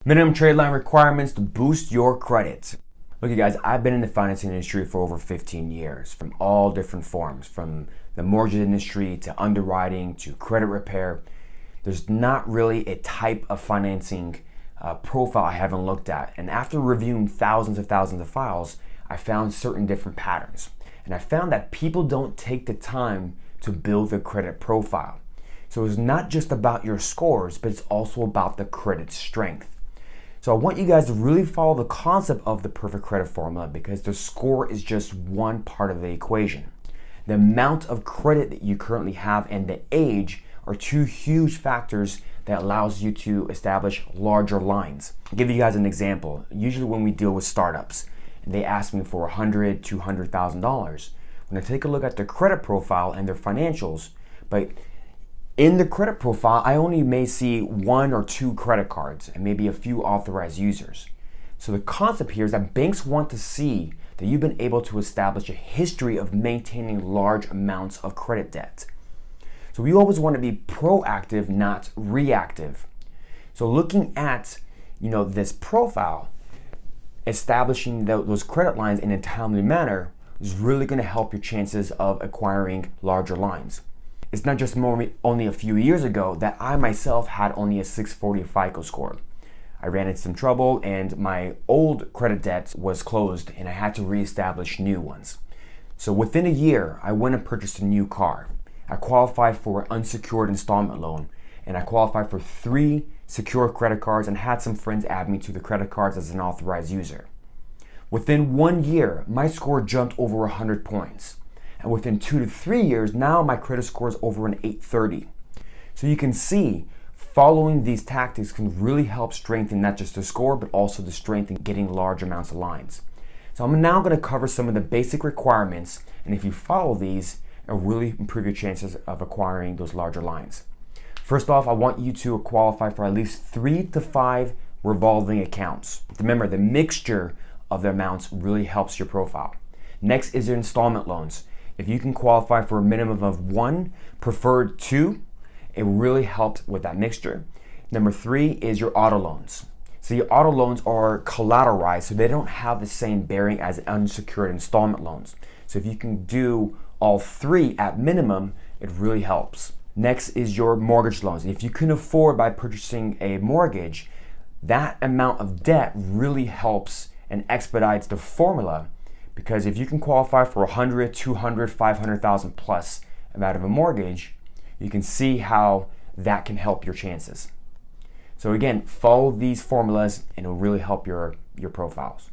Minimum trade line requirements to boost your credit. Look, you guys, I've been in the financing industry for over 15 years, from all different forms, from the mortgage industry to underwriting to credit repair. There's not really a type of financing profile I haven't looked at. And after reviewing thousands of files, I found certain different patterns. And I found that people don't take the time to build their credit profile. So it's not just about your scores, but it's also about the credit strength. So I want you guys to really follow the concept of the perfect credit formula, because the score is just one part of the equation. The amount of credit that you currently have and the age are two huge factors that allows you to establish larger lines. I'll give you guys an example. Usually when we deal with startups, and they ask me for $100,000, $200,000. When I take a look at their credit profile and their financials, but in the credit profile, I only may see 1 or 2 credit cards and maybe a few authorized users. So the concept here is that banks want to see that you've been able to establish a history of maintaining large amounts of credit debt. So we always want to be proactive, not reactive. So looking at, this profile, establishing those credit lines in a timely manner is really going to help your chances of acquiring larger lines. It's not just only a few years ago that I myself had only a 640 FICO score. I ran into some trouble and my old credit debt was closed and I had to reestablish new ones. So within a year, I went and purchased a new car. I qualified for an unsecured installment loan and I qualified for 3 secure credit cards and had some friends add me to the credit cards as an authorized user. Within 1 year, my score jumped over 100 points. And within 2 to 3 years, now my credit score is over an 830. So you can see following these tactics can really help strengthen not just the score, but also the strength in getting large amounts of lines. So I'm now going to cover some of the basic requirements, and if you follow these, it'll really improve your chances of acquiring those larger lines. First off, I want you to qualify for at least 3 to 5 revolving accounts. Remember, the mixture of the amounts really helps your profile. Next is your installment loans. If you can qualify for a minimum of 1, preferred 2, it really helps with that mixture. Number 3 is your auto loans. So your auto loans are collateralized, so they don't have the same bearing as unsecured installment loans. So if you can do all 3 at minimum, it really helps. Next is your mortgage loans. If you can afford by purchasing a mortgage, that amount of debt really helps and expedites the formula. Because if you can qualify for 100, 200, 500,000 plus out of a mortgage, you can see how that can help your chances. So again, follow these formulas and it'll really help your profiles.